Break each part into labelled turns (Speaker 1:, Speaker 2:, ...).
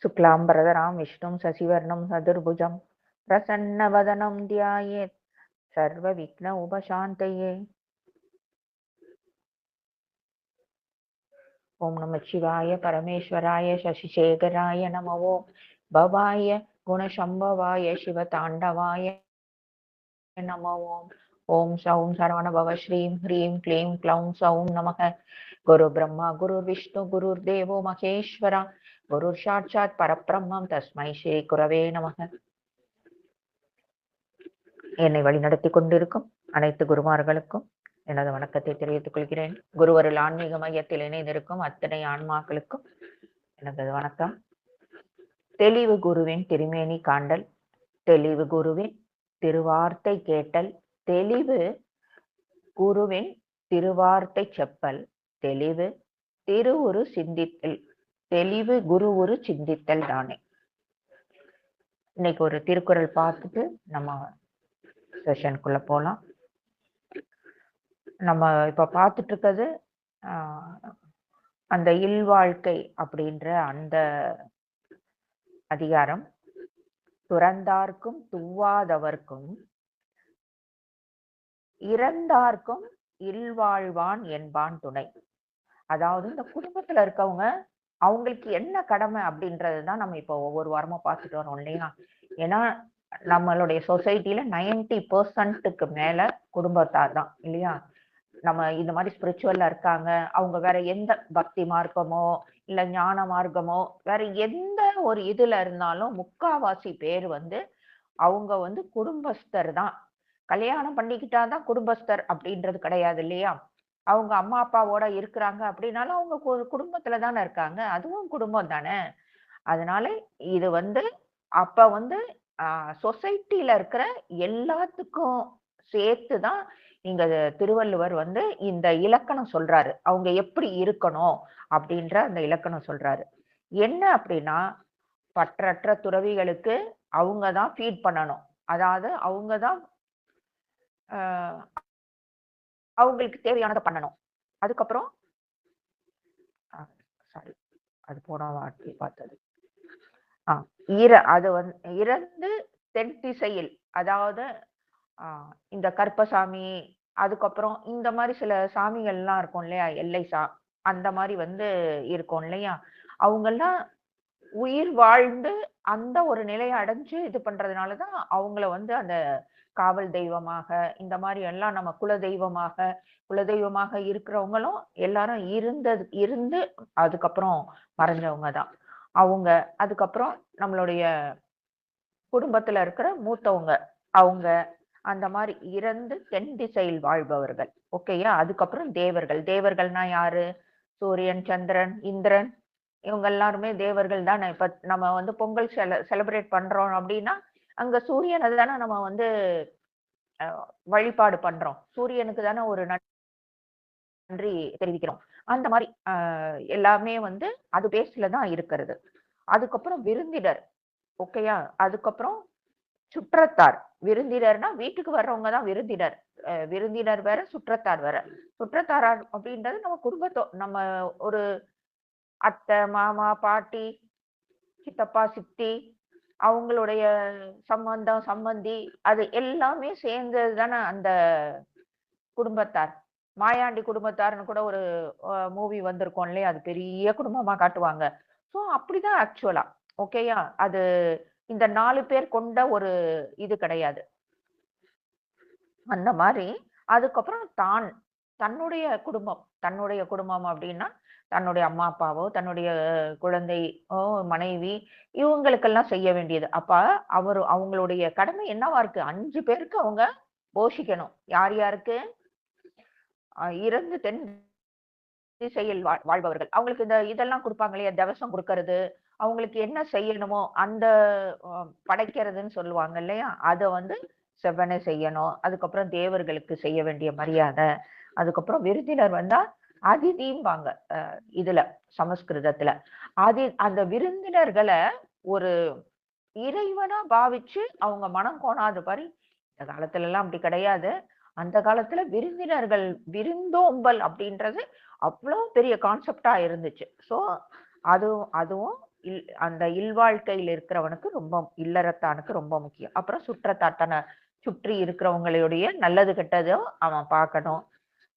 Speaker 1: शुक्लांबरधरां विष्णुं शशिवर्णं चतुर्भुजं प्रसन्नवदनं ध्यायेत् सर्वविघ्न उपशान्तये। ओम नमः शिवाय परमेश्वराय शशिशेखराय नमः। ओम भवाय गुणशंभवाय शिवतांडवाय नमः। ओम ओम सौं सरवणभव श्रीं ह्रीं क्लीं क्लौं सौं नमः। गुरु ब्रह्मा गुरु विष्णु गुरुर्देवो महेश्वरा गुरुः साक्षात् परब्रह्मं तस्मै श्री गुरवे நமக. என்னை வழிநடத்தி கொண்டிருக்கும் அனைத்து குருமார்களுக்கும் எனது வணக்கத்தை தெரிவித்துக் கொள்கிறேன். குருவருள் ஆன்மீக மையத்தில் இணைந்திருக்கும் அத்தனை ஆன்மாக்களுக்கும் எனது வணக்கம். தெளிவு குருவின் திருமேனி காண்டல், தெளிவு குருவின் திருவார்த்தை கேட்டல், தெளிவு குருவின் திருவார்த்தை செப்பல், தெளிவு திருவுரு சிந்தித்தல், தெளிவு குரு ஒரு சிந்தித்தல் தானே. இன்னைக்கு ஒரு திருக்குறள் பார்த்துட்டு நம்ம செஷனுக்குள்ள போலாம். நம்ம இப்ப பார்த்துட்டு இருக்கிறது அந்த இல்வாழ்க்கை அப்படின்ற அந்த அதிகாரம். துறந்தார்க்கும் துவாதவர்க்கும் இறந்தார்க்கும் இல்வாழ்வான் என்பான் துணை. அதாவது இந்த குடும்பத்துல இருக்கவங்க அவங்களுக்கு என்ன கடமை அப்படின்றதுதான் நம்ம இப்போ ஒவ்வொரு வாரமும் பார்த்துட்டு வரோம் இல்லையா. ஏன்னா நம்மளுடைய சொசைட்டில 90% மேல குடும்பத்தார் தான் இல்லையா. நம்ம இந்த மாதிரி ஸ்பிரிச்சுவல்ல இருக்காங்க, அவங்க வேற எந்த பக்தி மார்க்கமோ இல்ல ஞான மார்க்கமோ வேற எந்த ஒரு இதுல இருந்தாலும் முக்காவாசி பேர் அவங்க குடும்பஸ்தர் தான். கல்யாணம் பண்ணிக்கிட்டாதான் குடும்பஸ்தர் அப்படின்றது கிடையாது இல்லையா. அவங்க அம்மா அப்பாவோட இருக்கிறாங்க அப்படின்னாலும் அவங்க குடும்பத்துல தானே இருக்காங்க, அதுவும் குடும்பம் தானே. அதனால இது அப்ப சொசைட்டில இருக்கிற எல்லாத்துக்கும் சேர்த்துதான் இங்க திருவள்ளுவர் இந்த இலக்கணம் சொல்றாரு. அவங்க எப்படி இருக்கணும் அப்படின்ற அந்த இலக்கணம் சொல்றாரு. என்ன அப்படின்னா, பற்றற்ற துறவிகளுக்கு அவங்கதான் ஃபீட் பண்ணணும். அதாவது அவங்கதான் அவங்களுக்கு தேவையானதை பண்ணணும். அதுக்கப்புறம் சாரி, அது போன வாட்டி பார்த்தது. இறந்து தென் திசையில், அதாவது இந்த கற்பசாமி, அதுக்கப்புறம் இந்த மாதிரி சில சாமிகள் எல்லாம் இருக்கும் இல்லையா, எல்லை அந்த மாதிரி இருக்கும் இல்லையா. அவங்கெல்லாம் உயிர் வாழ்ந்து அந்த ஒரு நிலையை அடைஞ்சு இது பண்றதுனாலதான் அவங்கள அந்த காவல் தெய்வமாக, இந்த மாதிரி எல்லாம் நம்ம குலதெய்வமாக இருக்கிறவங்களும் எல்லாரும் இருந்து அதுக்கப்புறம் மறைஞ்சவங்க தான் அவங்க. அதுக்கப்புறம் நம்மளுடைய குடும்பத்துல இருக்கிற மூத்தவங்க அவங்க, அந்த மாதிரி இறந்து தென் திசையில் வாழ்பவர்கள். ஓகேயா. அதுக்கப்புறம் தேவர்கள்னா யாரு? சூரியன், சந்திரன், இந்திரன், இவங்க எல்லாருமே தேவர்கள் தானே. இப்ப நம்ம பொங்கல் செலிப்ரேட் பண்றோம் அப்படின்னா அங்க சூரியனை தானே நம்ம வழிபாடு பண்றோம். சூரியனுக்கு தானே ஒரு நன்றி தெரிவிக்கிறோம். அந்த மாதிரி எல்லாமே அது பேஸ்லதான் இருக்கிறது. அதுக்கப்புறம் விருந்தினர். ஓகேயா. அதுக்கப்புறம் சுற்றத்தார். விருந்தினர்னா வீட்டுக்கு வர்றவங்க தான் விருந்தினர். விருந்தினர் வேற, சுற்றத்தார் வேற. சுற்றத்தார் அப்படின்றது நம்ம நம்ம ஒரு அத்தை, மாமா, பாட்டி, சித்தப்பா, சித்தி, அவங்களுடைய சம்பந்தி, அது எல்லாமே சேர்ந்தது தானே அந்த குடும்பத்தார். மாயாண்டி குடும்பத்தார்னு கூட ஒரு மூவி வந்திருக்கும் இல்லையா, அது பெரிய குடும்பமா காட்டுவாங்க. ஸோ அப்படிதான் ஆக்சுவலா. ஓகேயா. அது இந்த 4 பேர் கொண்ட ஒரு இது கிடையாது அந்த மாதிரி. அதுக்கப்புறம் தன்னுடைய குடும்பம் அப்படின்னா தன்னுடைய அம்மா அப்பாவோ, தன்னுடைய குழந்தையோ, மனைவி, இவங்களுக்கெல்லாம் செய்ய வேண்டியது. அப்ப அவங்களுடைய கடமை என்னவா இருக்கு? 5 பேருக்கு அவங்க போஷிக்கணும். யாருக்கு? இறந்து தென் திசையில் வாழ்பவர்கள். அவங்களுக்கு இதெல்லாம் கொடுப்பாங்க இல்லையா, தவசம் கொடுக்கறது, அவங்களுக்கு என்ன செய்யணுமோ அந்த படைக்கிறதுன்னு சொல்லுவாங்க இல்லையா, அதை செவ்வனே செய்யணும். அதுக்கப்புறம் தேவர்களுக்கு செய்ய வேண்டிய மரியாதை. அதுக்கப்புறம் விருந்தினர் வந்தா அதிதிம்பாங்க இதுல, சமஸ்கிருதத்துல. அந்த விருந்தினர்களை ஒரு இறைவனா பாவிச்சு அவங்க மனம் கோணாது பாரு. இந்த காலத்துல எல்லாம் அப்படி கிடையாது. அந்த காலத்துல விருந்தோம்பல் அப்படின்றது அவ்வளவு பெரிய கான்செப்டா இருந்துச்சு. சோ அதுவும் அந்த இல்வாழ்க்கையில் இருக்கிறவனுக்கு ரொம்ப, இல்லறத்தானுக்கு ரொம்ப முக்கியம். அப்புறம் சுற்றத்தாட்டன சுற்றி இருக்கிறவங்களுடைய நல்லது கெட்டதும் அவன் பார்க்கணும்.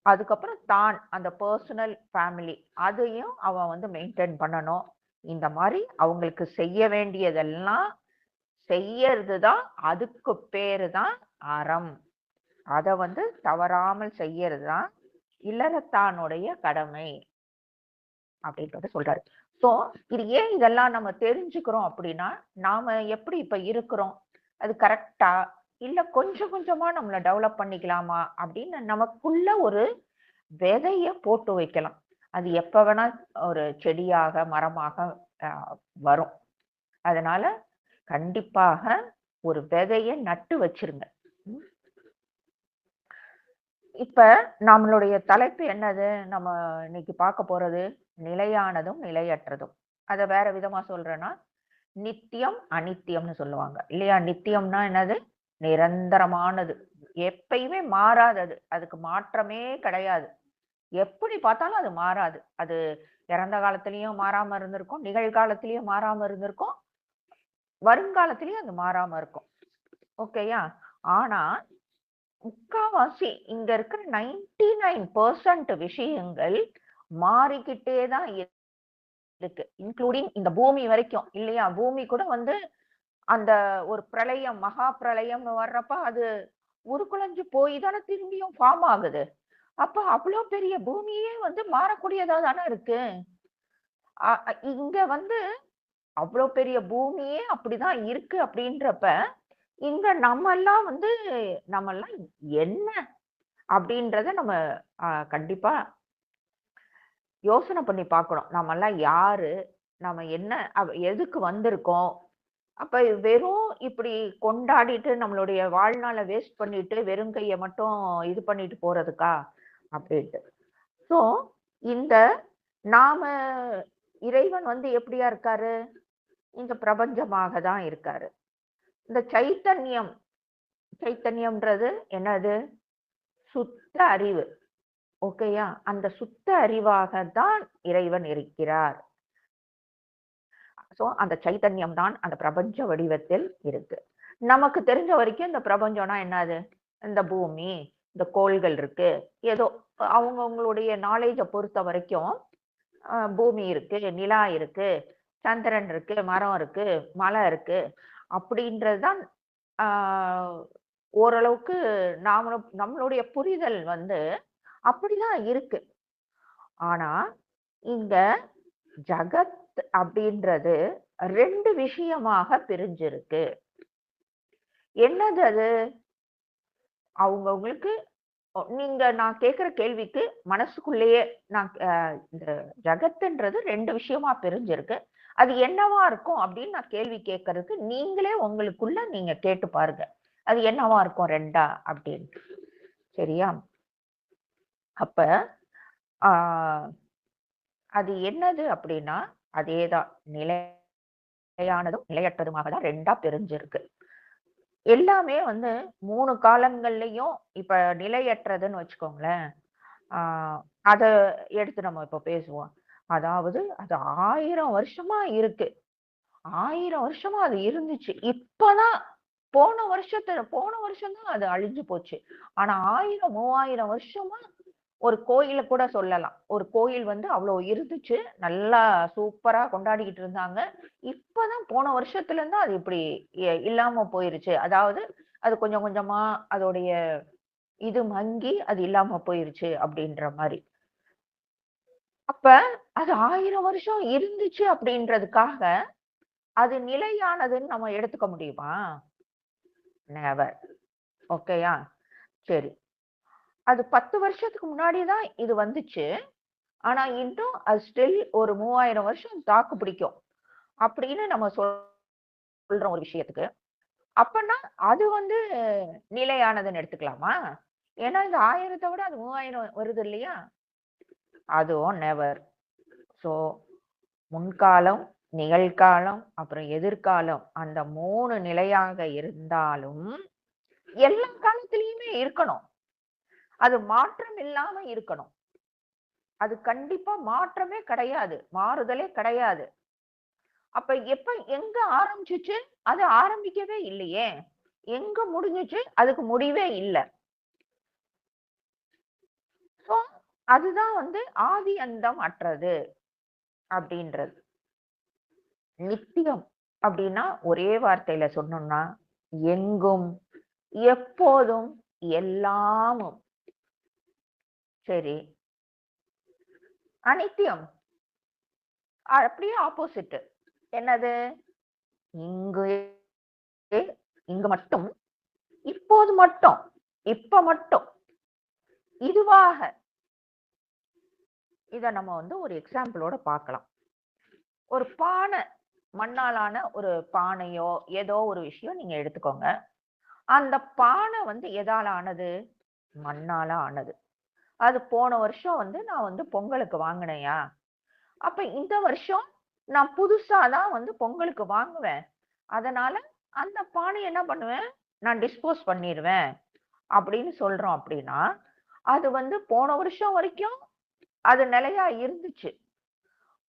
Speaker 1: அதுக்கப்புறம் தான் அந்த பர்சனல் ஃபேமிலி அதையும் அவன் வந்து மெயின்டைன் பண்ணணும். இந்த மாதிரி அவங்களுக்கு செய்ய வேண்டியதெல்லாம் செய்யறதுதான், அதுக்கு பேரு தான் அறம். அத வந்து தவறாமல் செய்யறதுதான் இல்லறத்தானுடைய கடமை அப்படின்றத சொல்றாரு. சோ இது ஏன் இதெல்லாம் நம்ம தெரிஞ்சுக்கிறோம் அப்படின்னா, நாம எப்படி இப்ப இருக்கிறோம், அது கரெக்டா இல்ல கொஞ்சம் கொஞ்சமா நம்மள டெவலப் பண்ணிக்கலாமா அப்படின்னு நமக்குள்ள ஒரு விதைய போட்டு வைக்கலாம். அது எப்ப வேணா ஒரு செடியாக, மரமாக வரும். அதனால கண்டிப்பாக ஒரு விதைய நட்டு வச்சிருங்க. இப்ப நம்மளுடைய தலைப்பு என்னது? நம்ம இன்னைக்கு பார்க்க போறது நிலையானதும், நிலையற்றதும். அத வேற விதமா சொல்றேன்னா, நித்தியம், அநித்தியம்னு சொல்லுவாங்க. இல்லையா? நித்தியம்னா என்னது? நிரந்தரமானது. எப்பயுமே மாறாதது. அதுக்கு மாற்றமே கிடையாது. எப்படி பார்த்தாலும் அது மாறாது. அது இறந்த காலத்திலயும் மாறாம இருந்திருக்கும், நிகழ்காலத்திலயும் மாறாம இருந்திருக்கும், வருங்காலத்திலயும் அது மாறாம இருக்கும். ஓகேயா? ஆனா முக்காவாசி இங்க இருக்கிற 99% விஷயங்கள் மாறிக்கிட்டே தான் இருக்கு. இன்க்ளூடிங் இந்த பூமி வரைக்கும். இல்லையா? பூமி கூட வந்து அந்த ஒரு பிரளயம், மகா பிரளயம்னு வர்றப்ப அது உருக்குலைஞ்சு போய் தானே திரும்பியும் ஃபார்ம் ஆகுது. அப்ப அவ்வளோ பெரிய பூமியே வந்து மாறக்கூடியதா தானே இருக்கு. இங்க வந்து அவ்வளோ பெரிய பூமியே அப்படிதான் இருக்கு அப்படின்றப்ப, இங்க நம்மெல்லாம் வந்து நம்மெல்லாம் என்ன அப்படின்றத நம்ம கண்டிப்பா யோசனை பண்ணி பார்க்கணும். நம்மெல்லாம் யாரு? நம்ம என்ன எதுக்கு வந்திருக்கோம்? அப்ப வெறும் இப்படி கொண்டாடிட்டு நம்மளுடைய வாழ்நாள வேஸ்ட் பண்ணிட்டு, வெறும் கைய மட்டும் இது பண்ணிட்டு போறதுக்கா? அப்படின்ட்டு. சோ, இந்த நாம இறைவன் வந்து எப்படியா இருக்காரு? இந்த பிரபஞ்சமாக தான் இருக்காரு. இந்த சைத்தன்யம், சைத்தன்யம்ன்றது என்னது? சுத்த அறிவு. ஓகேயா? அந்த சுத்த அறிவாக தான் இறைவன் இருக்கிறார். சோ அந்த சைத்தன்யம் தான் அந்த பிரபஞ்ச வடிவத்தில் இருக்கு. நமக்கு தெரிஞ்ச வரைக்கும் இந்த பிரபஞ்சம்னா என்னது? இந்த பூமி, இந்த கோள்கள் இருக்கு. ஏதோ அவங்களுடைய நாலேஜ பொறுத்த வரைக்கும் பூமி இருக்கு, நிலா இருக்கு, சந்திரன் இருக்கு, மரம் இருக்கு, மலை இருக்கு. அப்படின்றது தான் ஆ ஓரளவுக்கு நாமளும் நம்மளுடைய புரிதல் வந்து அப்படிதான் இருக்கு. ஆனா, இங்க ஜகத் அப்படின்றது 2 விஷயமாக பிரிஞ்சிருக்கு. என்னது அது? அவங்கவங்களுக்கு நீங்க நான் கேட்கிற கேள்விக்கு மனசுக்குள்ளேயே நான் இந்த ஜகத்துன்றது 2 விஷயமா பிரிஞ்சிருக்கு. அது என்னவா இருக்கும் அப்படின்னு நான் கேள்வி கேட்கறதுக்கு நீங்களே உங்களுக்குள்ள நீங்க கேட்டு பாருங்க. அது என்னவா இருக்கும் 2ஆ அப்படின்ட்டு. சரியா? அப்ப ஆ அது என்னது அப்படின்னா, அதேதான் நிலையானதும், நிலையற்றதுமாக தான் 2ஆ பிரிஞ்சிருக்கு. எல்லாமே வந்து 3 காலங்கள்லயும் இப்ப நிலையற்றதுன்னு வச்சுக்கோங்களேன். ஆ அத எடுத்து நம்ம இப்ப பேசுவோம். அதாவது அது 1000 வருஷமா இருக்கு. 1000 வருஷமா அது இருந்துச்சு. இப்பதான் போன வருஷம் தான் அது அழிஞ்சு போச்சு. ஆனா 1000, 3000 வருஷமா ஒரு கோயில கூட சொல்லலாம். ஒரு கோயில் வந்து அவ்ளோ இருந்துச்சு. நல்லா சூப்பரா கொண்டாடிக்கிட்டு இருந்தாங்க. இப்பதான் போன வருஷத்துல இருந்து அது இப்படி இல்லாம போயிருச்சு. அதாவது அது கொஞ்சம் கொஞ்சமா அதோடைய இது மங்கி அது இல்லாம போயிருச்சு அப்படின்ற மாரி. அப்ப அது 1000 வருஷம் இருந்துச்சு அப்படின்றதுக்காக, அது நிலையானதுன்னு நம்ம எடுத்துக்க முடியுமா? நெவர். ஓகேயா? சரி. அது 10 வருஷத்துக்கு முன்னாடி தான் இது வந்துச்சு. ஆனா இன்னும் அது ஸ்டில் ஒரு 3000 வருஷம் தாக்கு பிடிக்கும். அப்படின்னு நம்ம சொல்றோம் ஒரு விஷயத்துக்கு. அப்பன்னா அது வந்து நிலையானதுன்னு எடுத்துக்கலாமா? ஏன்னா இந்த 1000த்த விட அது 3000 வருது இல்லையா? அதுவும் நெவர். ஸோ முன்காலம், நிகழ்காலம், அப்புறம் எதிர்காலம் அந்த 3 நிலையாக இருந்தாலும், எல்லா காலத்திலயுமே இருக்கணும். அது மாற்றம் இல்லாம இருக்கணும். அது கண்டிப்பா மாற்றமே கிடையாது. மாறுதலே கிடையாது. அப்ப எப்ப எங்க ஆரம்பிச்சுச்சு? அது ஆரம்பிக்கவே இல்லையே. எங்க முடிஞ்சுச்சு? அதுக்கு முடிவே இல்ல. சோ, அதுதான் வந்து ஆதி அந்தம் அற்றது அப்படின்றது. நித்தியம் அப்படின்னா ஒரே வார்த்தையில சொன்னோம்னா, எங்கும், எப்போதும், எல்லாமும். சரி. அனித்தியம் அப்படியே ஆப்போசிட். என்னது? இங்கு இங்கு மட்டும், இப்போது மட்டும், இப்ப மட்டும், இதுவாக. இத நம்ம வந்து ஒரு எக்ஸாம்பிளோட பார்க்கலாம். ஒரு பானை, மண்ணாலான ஒரு பானையோ, ஏதோ ஒரு விஷயம் நீங்க எடுத்துக்கோங்க. அந்த பானை வந்து எதால ஆனது? மண்ணால ஆனது. அது போன வருஷம் வந்து நான் வந்து பொங்கலுக்கு வாங்கினேன்யா. அப்ப இந்த வருஷம் நான் புதுசா தான் வந்து பொங்கலுக்கு வாங்குவேன். அதனால அந்த பானைய என்ன பண்ணுவேன்? நான் டிஸ்போஸ் பண்ணிருவேன். அப்படின்னு சொல்றோம் அப்படின்னா, அது வந்து போன வருஷம் வரைக்கும் அது நிலையா இருந்துச்சு.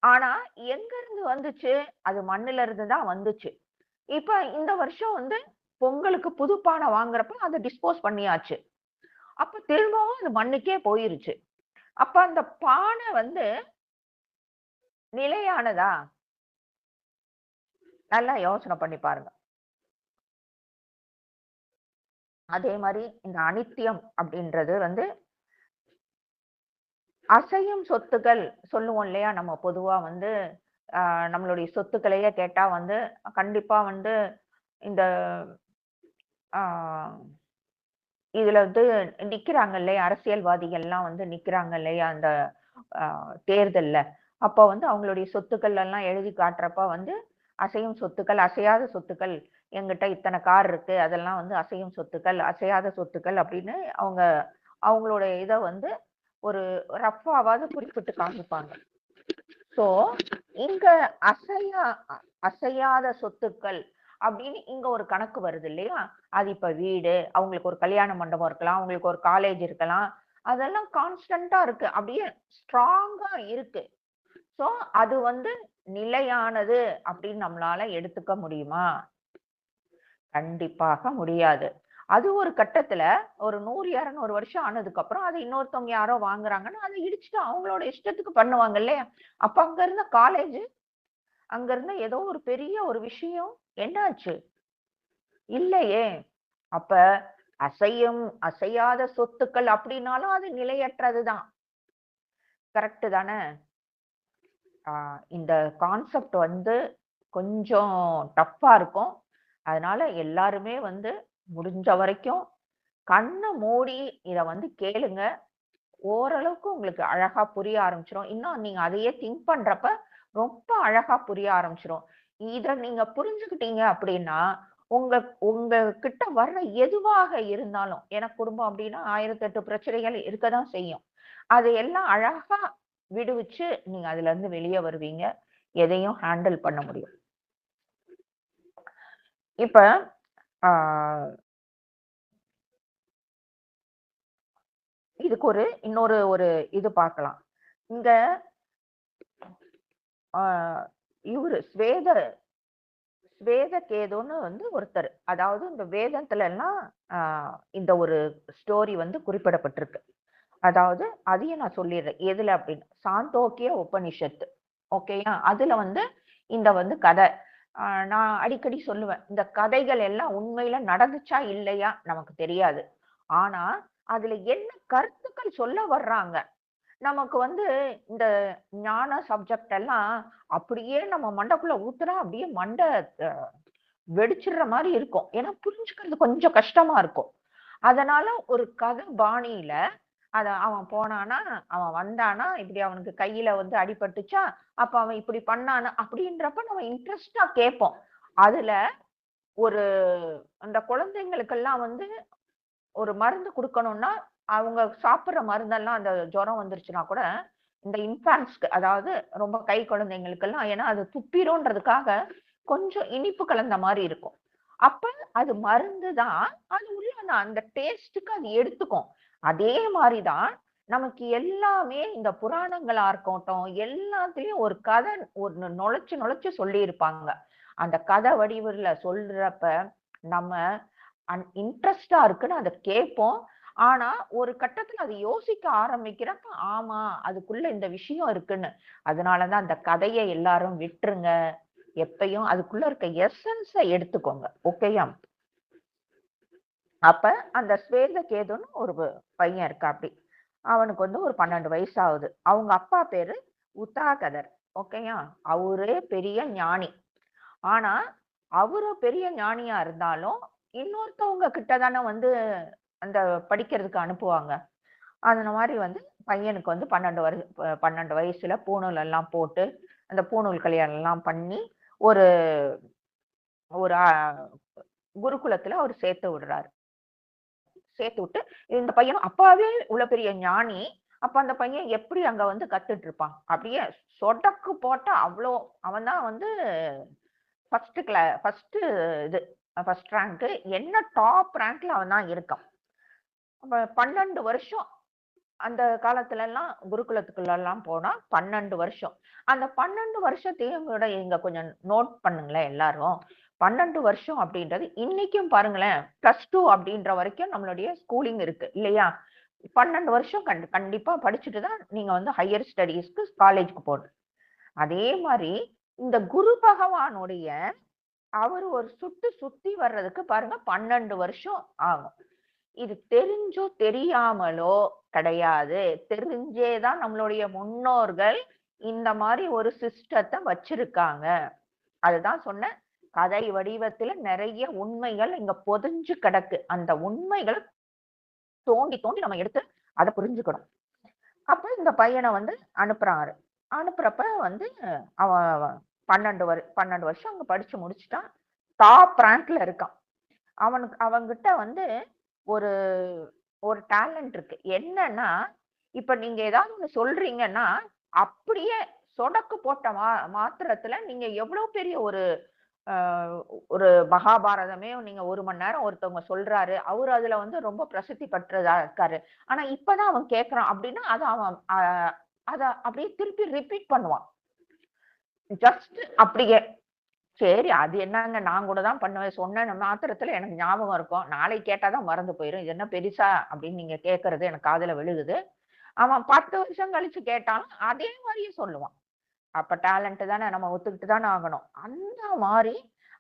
Speaker 1: ஆனா எங்க இருந்து வந்துச்சு? அது மண்ணுல இருந்து தான் வந்துச்சு. இப்ப இந்த வருஷம் வந்து பொங்கலுக்கு புது பானை வாங்குறப்ப அத டிஸ்போஸ் பண்ணியாச்சு. அப்ப திரும்பவும் அது மண்ணுக்கே போயிருச்சு. அப்ப அந்த பானை வந்து நிலையானதா? நல்லா யோசனை பண்ணி பாருங்க. அதே மாரி இந்த அனித்தியம் அப்படின்றது வந்து அசையும் சொத்துக்கள் சொல்லுவோம் இல்லையா? நம்ம பொதுவா வந்து நம்மளுடைய சொத்துக்களையே கேட்டா வந்து கண்டிப்பா வந்து இந்த ஆ இதுல வந்து நிக்கிறாங்க இல்லையா? அரசியல்வாதிகள்லாம் வந்து நிக்கிறாங்க இல்லையா? அந்த அ தேர்தல்ல. அப்ப வந்து அவங்களுடைய சொத்துக்கள் எல்லாம் எழுதி காட்டுறப்ப வந்து அசையும் சொத்துக்கள், அசையாத சொத்துக்கள் என்கிட்ட இத்தன கார் இருக்கு. அதெல்லாம் வந்து அசையும் சொத்துக்கள், அசையாத சொத்துக்கள் அப்படின்னு அவங்க அவங்களோட இத வந்து ஒரு ரஃப்பாவாவது குறிப்பிட்டு காமிப்பாங்க. ஸோ, இங்க அசையா அசையாத சொத்துக்கள் அப்படின்னு இங்க ஒரு கணக்கு வருது இல்லையா? அது இப்ப வீடு, அவங்களுக்கு ஒரு கல்யாண மண்டபம் இருக்கலாம், அவங்களுக்கு ஒரு காலேஜ் இருக்கலாம். அதெல்லாம் கான்ஸ்டன்ட்டா இருக்கு. அப்படியே ஸ்ட்ராங்கா இருக்கு. ஸோ, அது வந்து நிலையானது அப்படின்னு நம்மளால எடுத்துக்க முடியுமா? கண்டிப்பாக முடியாது. அது ஒரு கட்டத்துல ஒரு 100, 200 வருஷம் ஆனதுக்கு அப்புறம் அத இன்னொருத்தவங்க யாரோ வாங்குறாங்கன்னா, அத இடிச்சுட்டு அவங்களோட இஷ்டத்துக்கு பண்ணுவாங்க இல்லையா? அப்ப அங்க இருந்த காலேஜ், அங்க இருந்த ஏதோ ஒரு பெரிய ஒரு விஷயம் என்னாச்சு? இல்லையே! அப்ப அசையும், அசையாத சொத்துக்கள் அப்படின்னாலும் அது நிலையற்றது தான். கரெக்ட்டு தானே? ஆ இந்த கான்செப்ட் வந்து கொஞ்சம் டஃப்பா இருக்கும். அதனால எல்லாருமே வந்து முடிஞ்ச வரைக்கும் கண்ண மூடி இத வந்து கேளுங்க. ஓரளவுக்கு உங்களுக்கு அழகா புரிய ஆரம்பிச்சுரும். இன்னும் நீங்க அதையே திங்க் பண்றப்ப, ரொம்ப அழகா புரிய ஆரம்பிச்சுரும். இத நீங்க புரிஞ்சுக்கிட்டீங்க அப்படின்னா, உங்க உங்க கிட்ட வர்ற எதுவாக இருந்தாலும், ஏன்னா குடும்பம் அப்படின்னா 1008 பிரச்சனைகள் இருக்கதான் செய்யும். அதையெல்லாம் அழகா விடுவிச்சு, நீங்க அதுலருந்து வெளிய வருவீங்க. எதையும் ஹேண்டில் பண்ண முடியும். இப்ப ஆ இதுக்கு இன்னொரு ஒரு இது பார்க்கலாம். இங்க ஆ இவரு ஸ்வேதகேதுன்னு வந்து ஒருத்தர். அதாவது இந்த வேதத்துலலாம் ஆ இந்த ஒரு ஸ்டோரி வந்து குறிப்பிடப்பட்டிருக்கு. அதாவது அதையும் நான் சொல்லிர்றேன். எதுல அப்படின்னு. சாந்தோக்கிய உபனிஷத்து. ஓகேயா? அதுல வந்து இந்த வந்து கதை. அ நான் அடிக்கடி சொல்லுவேன். இந்த கதைகள் எல்லாம் உண்மையில நடந்துச்சா? இல்லையா? நமக்கு தெரியாது. ஆனா, அதுல என்ன கருத்துக்கள் சொல்ல வர்றாங்க? நமக்கு வந்து இந்த ஞான சப்ஜெக்ட் எல்லாம் அப்படியே நம்ம மண்டைக்குள்ள ஊத்துனா அப்படியே மண்டை அ வெடிச்சிடுற மாரி இருக்கும். ஏன்னா புரிஞ்சுக்கிறது கொஞ்சம் கஷ்டமா இருக்கும். அதனால ஒரு கதை பாணியில அவன் போனானா, அவன் வந்தானா, இப்படி அவனுக்கு கையில வந்து அடிபட்டுச்சா, அப்ப அவன் இப்படி பண்ணானா, அப்படின்றப்ப நம்ம இன்ட்ரெஸ்ட்டா கேட்போம். அதுல ஒரு அந்த குழந்தைங்களுக்கெல்லாம் வந்து ஒரு மருந்து குடுக்கணும்னா, அவங்க சாப்பிடுற மருந்தெல்லாம் அந்த ஜுரம் வந்துருச்சுன்னா கூட, இந்த இன்ஃபான்ட்ஸ்க்கு அதாவது ரொம்ப கை குழந்தைங்களுக்கெல்லாம் ஏன்னா அது துப்பிரும்ன்றதுக்காக கொஞ்சம் இனிப்பு கலந்த மாரி இருக்கும். அப்ப அது மருந்து தான். அது உள்ள அந்த டேஸ்ட்டுக்கு அது எடுத்துக்கும். அதே மாரி தான் நமக்கு எல்லாமே இந்த புராணங்களா இருக்கட்டும், எல்லாத்துலயும் ஒரு கதை ஒரு நுழைச்சு நுழைச்சு சொல்லியிருப்பாங்க. அந்த கதை வடிவில சொல்றப்ப, நம்ம இன்ட்ரெஸ்ட்டா இருக்குன்னு அத கேட்போம். ஆனா, ஒரு கட்டத்துல அத யோசிக்க ஆரம்பிக்கிறப்ப, ஆமா, அதுக்குள்ள இந்த விஷயம் இருக்குன்னு. அதனால தான் அந்த கதைய எல்லாரும் விட்டுருங்க. எப்பயும் அதுக்குள்ள இருக்க எசன்ஸ எடுத்துக்கோங்க. ஓகேயா? அப்ப அந்த ஸ்வேதகேதுன்னு ஒரு பையன் இருக்காப்படி. அவனுக்கு வந்து ஒரு 12 வயசு ஆகுது. அவங்க அப்பா பேரு உத்தாகதர். ஓகேயா? அவரே பெரிய ஞானி. ஆனா, அவரு பெரிய ஞானியா இருந்தாலும், இன்னொருத்தவங்க கிட்ட தானே வந்து அந்த படிக்கிறதுக்கு அனுப்புவாங்க. அந்த மாரி வந்து பையனுக்கு வந்து 12 வயசுல பூணூல் எல்லாம் போட்டு, அந்த பூணூல் கல்யாணம் எல்லாம் பண்ணி, ஒரு ஒரு குருகுலத்துல அவரு சேர்த்து விடுறாரு. சேர்த்து விட்டு, இந்த பையனும் அப்பாவே இவ்வளவு பெரிய ஞானி. அப்ப அந்த பையன் எப்படி அங்க வந்து கத்துட்டு இருப்பான்? அப்படியே சொடக்கு போட்டா அவ்ளோ அவன் தான் வந்து ஃபர்ஸ்ட் இது ஃபர்ஸ்ட் ரேங்க். என்ன டாப் ரேங்க்ல அவன் தான் இருக்கான். அப்ப 12 வருஷம் அந்த காலத்துல எல்லாம் குருகுலத்துக்குள்ள எல்லாம் போனா 12 வருஷம். அந்த 12 வருஷத்தையும் கூட இங்க கொஞ்சம் நோட் பண்ணுங்களேன் எல்லாரும். 12 வருஷம் அப்படின்றது இன்னைக்கும் பாருங்களேன், +2 அப்படின்ற வரைக்கும் நம்மளுடைய ஸ்கூலிங் இருக்கு இல்லையா? 12 வருஷம் கண்டிப்பா படிச்சுட்டு தான் நீங்க வந்து ஹையர் ஸ்டடீஸ்க்கு காலேஜ்க்கு போகணும். அதே மாரி இந்த குரு பகவானுடைய அவரு ஒரு சுத்தி வர்றதுக்கு பாருங்க 12 வருஷம் ஆகும். இது தெரிஞ்சோ தெரியாமலோ கிடையாது. தெரிஞ்சே தான் நம்மளுடைய முன்னோர்கள் இந்த மாரி ஒரு சிஸ்டத்த வச்சிருக்காங்க. அதுதான் சொன்னேன். கதை வடிவத்துல நெறைய உண்மைகள் இங்க பொதிஞ்சு கிடக்கு. அந்த உண்மைகள தோண்டி தோண்டி நம்ம எடுத்து அத புரிஞ்சுக்கணும். அப்ப இந்த பையன வந்து அனுப்புறாரு. அனுப்புறப்ப வந்து அவன் 12 வருஷம் அங்க படிச்சு முடிச்சுட்டான். டாப் ரேங்க்ல இருக்கான். அவன்கிட்ட வந்து ஒரு ஒரு டேலண்ட் இருக்கு. என்னன்னா, இப்ப நீங்க ஏதாவது ஒண்ணு சொல்றீங்கன்னா, அப்படியே சொடக்கு போட்ட மாத்திரத்துல நீங்க எவ்வளவு பெரிய அ ஒரு மகாபாரதமே நீங்க 1 மணி நேரம் ஒருத்தவங்க சொல்றாரு. அவரு அதுல வந்து ரொம்ப பிரசித்தி பெற்றதா இருக்காரு. ஆனா இப்பதான் அவன் கேட்கிறான் அப்படின்னா, அத அவன் அத அப்படியே திருப்பி ரிப்பீட் பண்ணுவான். ஜஸ்ட் அப்படியே. சரி, அது என்னங்க நான் கூட தான் பண்ணுவேன். சொன்ன மாத்திரத்துல எனக்கு ஞாபகம் இருக்கும். நாளைக்கு கேட்டா தான் மறந்து போயிரும். இது என்ன பெருசா அப்படின்னு நீங்க கேட்கறது எனக்கு காதுல விழுகுது. அவன் 10 வருஷம் கழிச்சு கேட்டாலும் அதே மாரியே சொல்லுவான். அப்ப டேலண்ட் தானே நம்ம ஒத்துக்கிட்டு தானே ஆகணும். அந்த மாரி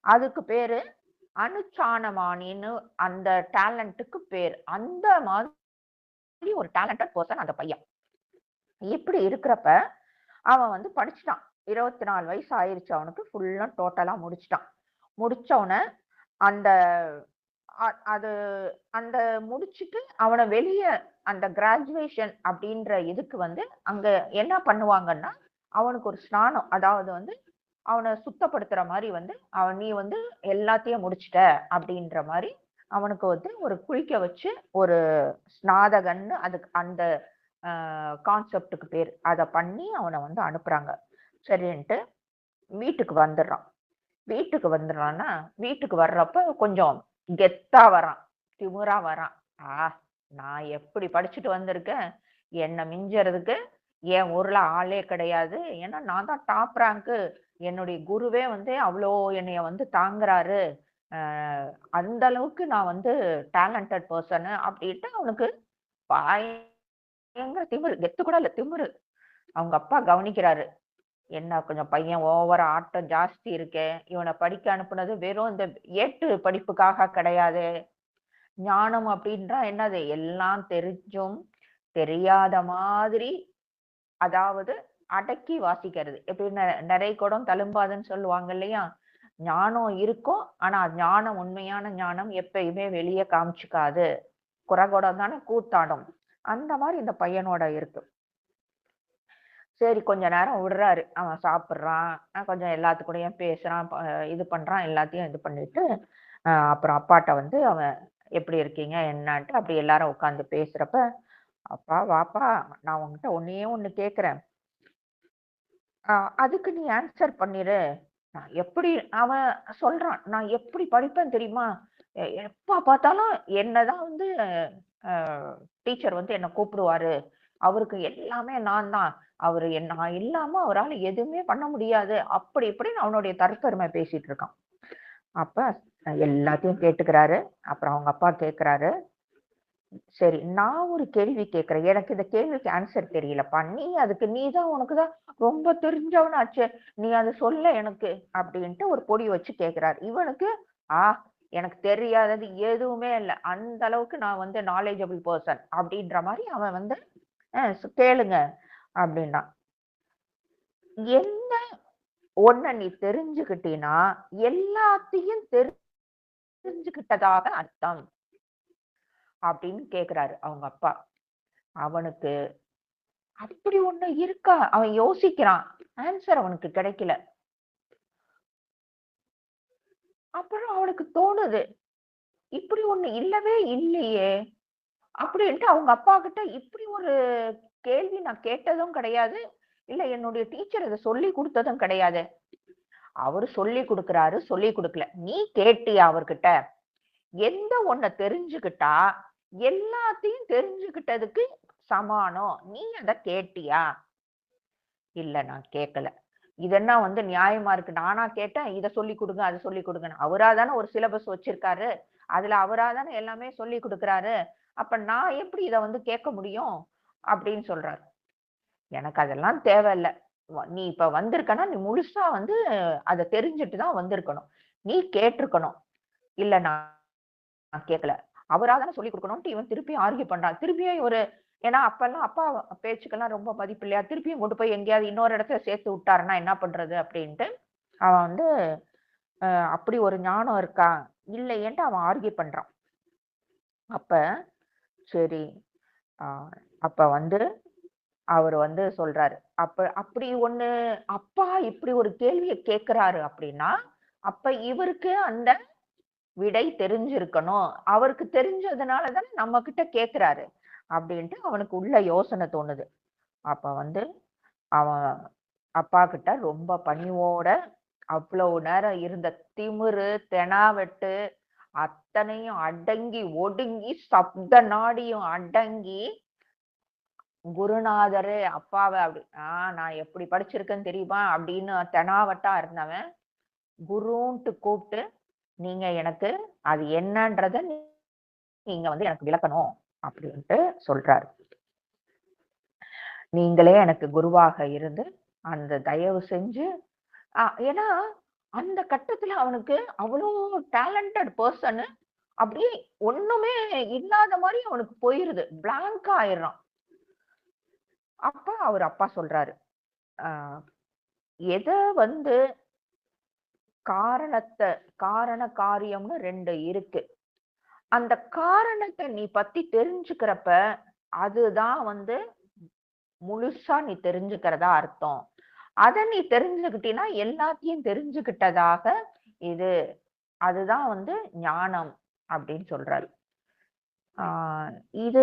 Speaker 1: அதுக்கு பேரு அனுச்சானமானின்னு அந்த டேலண்ட்டுக்கு பேரு. அந்த மாதிரி ஒரு டேலண்டட் பெர்சன் அந்த பையன். இப்படி இருக்கிறப்ப அவன் வந்து படிச்சுட்டான். 24 வயசு ஆயிருச்சு அவனுக்கு. ஃபுல்லா டோட்டலா முடிச்சுட்டான். முடிச்ச உடனே அந்த அது அந்த முடிச்சுட்டு அவன வெளிய அந்த கிராஜுவேஷன் அப்படின்ற இதுக்கு வந்து அங்க என்ன பண்ணுவாங்கன்னா, அவனுக்கு ஒரு ஸ்நானம். அதாவது வந்து அவன சுத்தப்படுத்துற மாரி வந்து, நீ வந்து எல்லாத்தையும் முடிச்சுட்ட அப்படின்ற மாரி அவனுக்கு வந்து ஒரு குளிக்க வச்சு, ஒரு ஸ்நாதகன்னு அதுக்கு அந்த அ கான்செப்ட்க்கு பேரு. அத பண்ணி அவன வந்து அனுப்புறாங்க. சரின்ட்டு வீட்டுக்கு வந்துடுறான். வீட்டுக்கு வந்துடுறான்னா, வீட்டுக்கு வர்றப்ப கொஞ்சம் கெத்தா வரான். திமிரா வரான். ஆ! நான் எப்படி படிச்சுட்டு வந்திருக்கேன். என்ன மிஞ்சறதுக்கு என் ஊர்ல ஆளே கிடையாது. ஏன்னா நான் தான் டாப் ரேங்க்கு. என்னுடைய குருவே வந்து அவ்ளோ என்னைய வந்து தாங்குறாரு. அ அந்த அளவுக்கு நான் வந்து டேலண்டட் பெர்சனு அப்படின்ட்டு அவனுக்கு பயங்கர திமிரு. கெத்து கூட இல்ல, திமிரு. அவங்க அப்பா கவனிக்கிறாரு. என்ன கொஞ்சம் பையன் ஓவரா ஆட்டம் ஜாஸ்தி இருக்கே. இவன படிக்க அனுப்புனது வெறும் இந்த ஏட்டு படிப்புக்காக கிடையாது. ஞானம் அப்படின்றா என்னது? எல்லாம் தெரிஞ்சும் தெரியாத மாதிரி, அதாவது அடக்கி வாசிக்கிறது. எப்படி "நரை குடம் தளும்பாதுன்னு" சொல்லுவாங்க இல்லையா? ஞானம் இருக்கும். ஆனா ஞானம் உண்மையான ஞானம் எப்பயுமே வெளிய காமிச்சுக்காது. குறகுடம் தானே கூத்தாடும். அந்த மாரி இந்த பையனோட இருக்கு. சரி, கொஞ்ச நேரம் விடுறாரு. அவன் சாப்பிடுறான். கொஞ்சம் எல்லாத்து கூடயும் பேசுறான். இது பண்றான். எல்லாத்தையும் இது பண்ணிட்டு, அப்புறம் அப்பாட்ட வந்து அவன் எப்படி இருக்கீங்க? என்னான்ட்டு அப்படி எல்லாரும் உட்கார்ந்து பேசுறப்ப, "அப்பா வாப்பா, நான் உன்கிட்ட ஒண்ணே ஒண்ணு கேட்கிறேன். அ அதுக்கு நீ ஆன்ஸர் பண்ணிரு." நான் எப்படி அவன் சொல்றான். "நான் எப்படி படிப்பேன் தெரியுமா? எப்ப பார்த்தாலும் என்னதான் வந்து அ டீச்சர் வந்து என்ன கூப்பிடுவாரு. அவருக்கு எல்லாமே நான் தான். நான் இல்லாம அவரால எதுவுமே பண்ண முடியாது. அப்படி இப்படின்னு அவனுடைய தற்பெருமை பேசிட்டு இருக்கான். அப்ப எல்லாத்தையும் கேட்டுக்கிறாரு. அப்புறம் அவங்க அப்பா கேட்கிறாரு, சரி நான் ஒரு கேள்வி கேட்கிறேன். எனக்கு இந்த கேள்விக்கு ஆன்சர் தெரியலப்பா. நீ தான் உனக்கு தான் ரொம்ப தெரிஞ்சவனாச்சே. நீ அத சொல்ல எனக்கு அப்படின்ட்டு ஒரு பொடி வச்சு கேட்கிறாரு. இவனுக்கு ஆ எனக்கு தெரியாதது எதுவுமே இல்ல. அந்த அளவுக்கு நான் வந்து நாலேஜபிள் பெர்சன் அப்படின்ற மாரி அவன் வந்து கேளுங்க அப்படின்னா. என்ன ஒண்ண நீ தெரிஞ்சுக்கிட்டீன்னா, எல்லாத்தையும் தெரிஞ்சுக்கிட்டதாக அர்த்தம் அப்படின்னு கேட்கிறாரு அவங்க அப்பா. அவனுக்கு அப்படி ஒண்ணு இருக்கா? அவன் யோசிக்கிறான். ஆன்சர் அவனுக்கு கிடைக்கல. அப்புறம் அவனுக்கு தோணுது, இப்படி ஒண்ணு இல்லவே இல்லையே! அப்படின்ட்டு அவங்க அப்பா கிட்ட இப்படி ஒரு கேள்வி நான் கேட்டதும் கிடையாது. இல்ல என்னுடைய டீச்சர் இத சொல்லிக் குடுத்ததும் கிடையாது. அவரு சொல்லிக் குடுக்குறாரு, சொல்லிக் குடுக்கல. நீ கேட்டியா அவர்கிட்ட? எந்த ஒண்ண தெரிஞ்சுக்கிட்டா, எல்லாத்தையும் தெரிஞ்சுக்கிட்டதுக்கு சமானம். நீ அத கேட்டியா? இல்ல நான் கேட்கல. இதென்னா வந்து நியாயமா இருக்கு. நானா கேட்டேன், இத சொல்லிக் குடுங்க, அத சொல்லிக் குடுங்கன்னு. அவரா தானே ஒரு சிலபஸ் வச்சிருக்காரு. அதுல அவரா தானே எல்லாமே சொல்லிக் குடுக்குறாரு. அப்ப நான் எப்படி இத வந்து கேட்க முடியும்? அப்படின்னு சொல்றாரு. எனக்கு அதெல்லாம் தேவையில்ல. நீ இப்ப வந்திருக்கன்னா, நீ முழுசா வந்து அத தெரிஞ்சுட்டு தான் வந்திருக்கணும். நீ கேட்டிருக்கணும். இல்ல நான் கேட்கல. அவரா தானே சொல்லிக் குடுக்கணும்ன்ட்டு இவன் திருப்பி ஆர்க்யூ பண்றான். திருப்பியும் ஒரு ஏன்னா அப்பல்லாம் அப்பா பேச்சுக்கெல்லாம் ரொம்ப மதிப்பு இல்லையா? திருப்பியும் கொண்டு போய் எங்கேயாவது இன்னொரு இடத்துல சேர்த்து விட்டாருன்னா என்ன பண்றது? அப்படின்ட்டு அவன் வந்து அ அப்படி ஒரு ஞானம் இருக்கா? இல்லையேன்ட்டு அவன் ஆர்க்யூ பண்றான். அப்ப சரி, அ அப்ப வந்து அவரு வந்து சொல்றாரு. அப்படி ஒண்ணு அப்பா இப்படி ஒரு கேள்விய கேட்கிறாரு அப்படின்னா, அப்ப இவருக்கு அந்த விடை தெரிஞ்சிருக்கணும். அவருக்கு தெரிஞ்சதுனால தானே நம்மகிட்ட கேட்கிறாரு. அப்படின்ட்டு அவனுக்கு உள்ள யோசனை தோணுது. அப்ப வந்து அவன் அப்பா கிட்ட ரொம்ப பணிவோட அவ்வளவு நேரம் இருந்த திமிரு, தெனாவெட்டு அத்தனையும் அடங்கி, ஒடுங்கி, சப்த நாடியும் அடங்கி, குருநாதரே அப்பாவ அப்படி நான் எப்படி படிச்சிருக்கேன்னு தெரியுமா? அப்படின்னு தெனாவட்டா இருந்தவன், குருன்ட்டு கூப்ட்டு, நீங்க எனக்கு அது என்னன்றத நீங்க வந்து எனக்கு விளக்கணும் அப்படின்ட்டு சொல்றாரு. நீங்களே எனக்கு குருவாக இருந்து, அந்த தயவு செஞ்சு ஏன்னா, அந்த கட்டத்துல அவனுக்கு அவ்ளோ டேலண்டட் பெர்சன் அப்படியே ஒண்ணுமே இல்லாத மாரி அவனுக்கு போயிருது. பிளாங்க்கா ஆயிடுறான். அப்ப அவர் அப்பா சொல்றாரு, "அ எத வந்து காரணத்த காரண, காரியம்னு 2 இருக்கு. அந்த காரணத்த நீ பத்தி தெரிஞ்சுக்கிறப்ப, அதுதான் வந்து முழுசா நீ தெரிஞ்சுக்கிறதா அர்த்தம். அத நீ தெரிஞ்சுக்கிட்டீன்னா, எல்லாத்தையும் தெரிஞ்சுக்கிட்டதாக இது. அதுதான் வந்து ஞானம்." அப்படின்னு சொல்றாரு. ஆ இது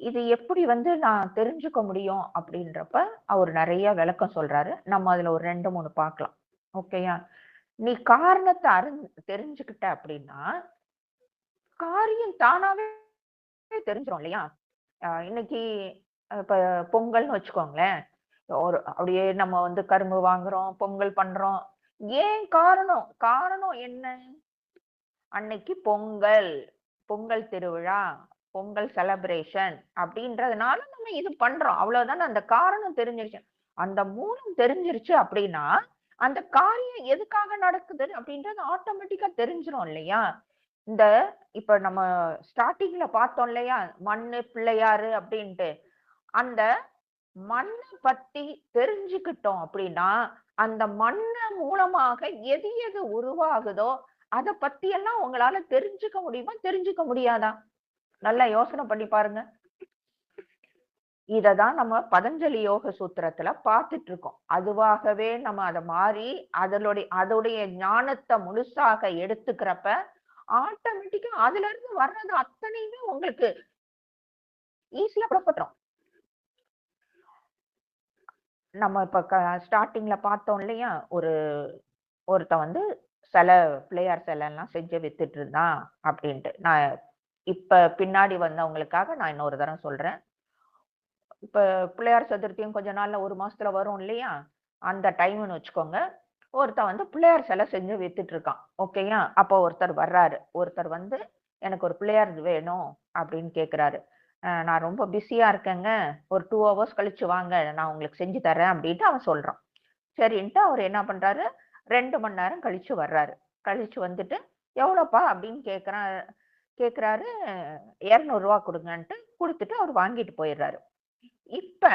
Speaker 1: இது எப்படி வந்து நான் தெரிஞ்சுக்க முடியும் அப்படின்றப்ப, அவரு நெறைய விளக்கம் சொல்றாரு. நம்ம அதுல ஒரு 2, 3 பார்க்கலாம். ஓகேயா? நீ காரணத்த தெரிஞ்சுக்கிட்ட அப்படின்னா, காரியம் தானாவே தெரிஞ்சிரும் இல்லையா? இன்னைக்கு இப்ப பொங்கல்னு வச்சுக்கோங்களேன். அப்படியே நம்ம வந்து கரும்பு வாங்குறோம், பொங்கல் பண்றோம். ஏன் காரணம்? காரணம் என்ன? அன்னைக்கு பொங்கல், பொங்கல் திருவிழா, பொங்கல் செலப்ரேஷன் அப்படின்றதுனால நம்ம இது பண்றோம். அவ்வளவுதானே. அந்த காரணம் தெரிஞ்சிருச்சு. அந்த மூலம் தெரிஞ்சிருச்சு அப்படின்னா, அந்த காரியம் எதுக்காக நடக்குது அப்படின்றது ஆட்டோமேட்டிக்கா தெரிஞ்சிரும் இல்லையா? இந்த இப்ப நம்ம ஸ்டார்ட்டிங்ல பார்த்தோம் இல்லையா? மண்ணு, பிள்ளையாரு அப்படின்ட்டு. அந்த மண்ண பத்தி தெரிஞ்சுக்கிட்டோம் அப்படின்னா, அந்த மண்ண மூலமாக எது எது உருவாகுதோ, அத பத்தி எல்லாம் உங்களால தெரிஞ்சுக்க முடியுமா? தெரிஞ்சுக்க முடியாதா? நல்லா யோசனை பண்ணி பாருங்க. இததான் நம்ம பதஞ்சலி யோக சூத்திரத்துல பார்த்துட்டு இருக்கோம். அதுவாகவே நம்ம அத மாறி, அதோடைய ஞானத்த முழுசாக எடுத்துக்கிறப்ப, ஆட்டோமேட்டிக்கா அதுல இருந்து வர்றது அத்தனையுமே உங்களுக்கு ஈஸியா புலப்பட்டுரும். நம்ம இப்ப ஸ்டார்ட்டிங்ல பார்த்தோம் இல்லையா? ஒருத்தன் வந்து பிள்ளையார் சிலைலாம் செஞ்சு வித்துட்டு இருந்தான் அப்படின்ட்டு. நான் இப்ப பின்னாடி வந்தவங்களுக்காக நான் இன்னொரு தரம் சொல்றேன். இப்ப பிள்ளையார் சதுர்த்தியும் கொஞ்ச நாள்ல 1 மாசத்துல வரும் இல்லையா? அந்த டைம்ன்னு வச்சுக்கோங்க. ஒருத்தன் வந்து பிள்ளையார் சிலை செஞ்சு வித்துட்டு இருக்கான். ஓகேயா? அப்போ ஒருத்தர் வர்றாரு. ஒருத்தர் வந்து எனக்கு ஒரு பிள்ளையார் வேணும் அப்படின்னு கேட்கிறாரு. நான் ரொம்ப பிஸியா இருக்கேங்க. ஒரு 2 ஹவர்ஸ் கழிச்சு வாங்க. நான் உங்களுக்கு செஞ்சு தரேன் அப்படின்ட்டு அவன் சொல்றான். சரின்ட்டு அவரு என்ன பண்றாரு, 2 மணி நேரம் கழிச்சு வர்றாரு. கழிச்சு வந்துட்டு, "எவ்வளோப்பா?" அப்படின்னு கேட்கிறாரு. ரூ. 200 குடுங்கன்ட்டு குடுத்துட்டு அவரு வாங்கிட்டு போயிர்றாரு. இப்ப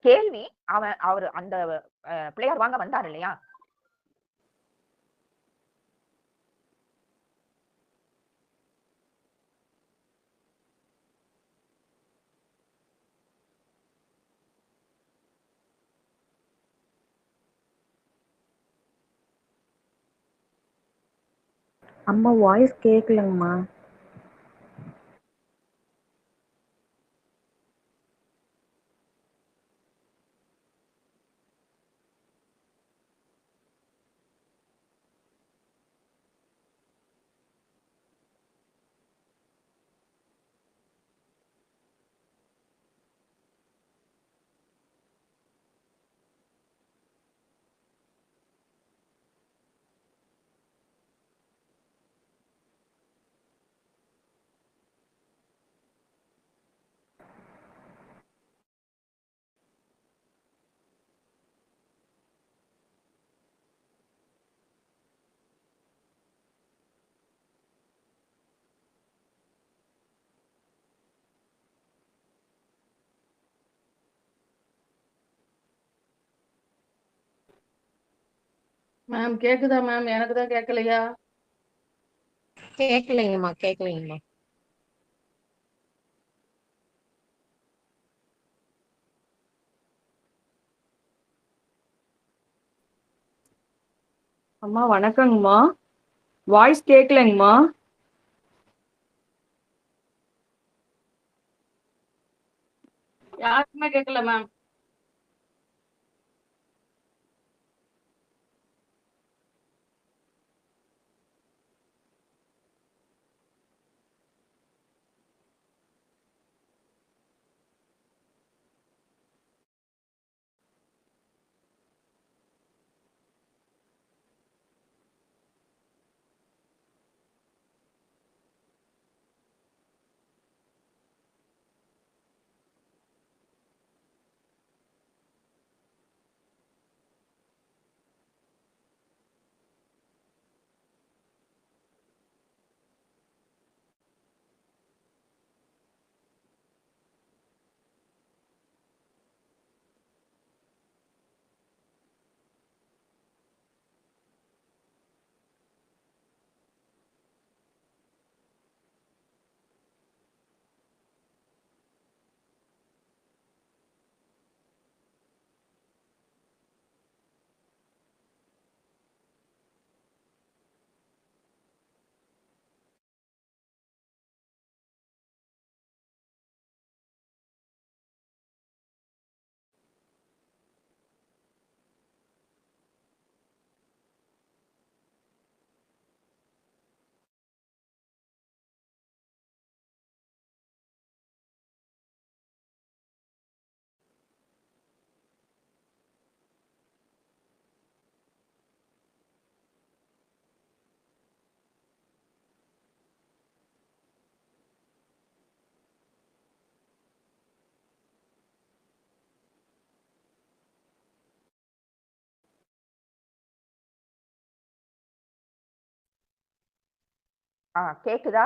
Speaker 1: கேள்வி, அவரு அந்த பிள்ளையார் வாங்க வந்தாரு இல்லையா?
Speaker 2: அம்மா வாய்ஸ் கேட்கலங்கம்மா.
Speaker 3: மேம் கேக்குதா மேம்? எனக்கு தான் கேட்கலையா?
Speaker 4: கேட்கலைங்கம்மா கேட்கலைங்கம்மா.
Speaker 3: அம்மா வணக்கங்கம்மா. வாய்ஸ் கேட்கலைங்கம்மா. யாருக்குமே கேட்கல மேம்.
Speaker 1: கேக்குதா?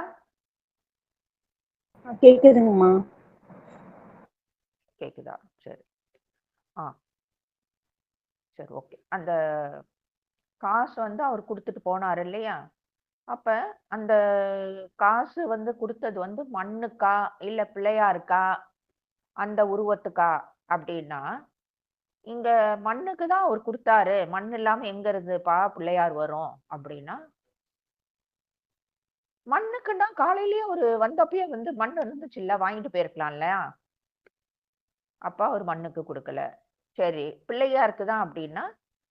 Speaker 2: கேக்குதுங்கம்மா.
Speaker 1: கேக்குதா? சரி. ஆ சரி, ஓகே. அந்த காசு வந்து அவர் குடுத்துட்டு போனாரு இல்லையா? அப்ப அந்த காசு வந்து குடுத்தது வந்து மண்ணுக்கா? இல்ல பிள்ளையாருக்கா? அந்த உருவத்துக்கா? அப்டின்னா, இங்க மண்ணுக்கு தான் அவரு குடுத்தாரு. மண் இல்லாம எங்க இருந்துப்பா பிள்ளையார் வரும்? அப்டின்னா, மண்ணுக்குன்னா காலையிலேயே அவரு வந்தப்பயே வந்து மண் இருந்துச்சுல்ல, வாங்கிட்டு போயிருக்கலாம்ல. அப்ப அவரு மண்ணுக்கு குடுக்கல. சரி, பிள்ளையாருக்கு தான் அப்டின்னா,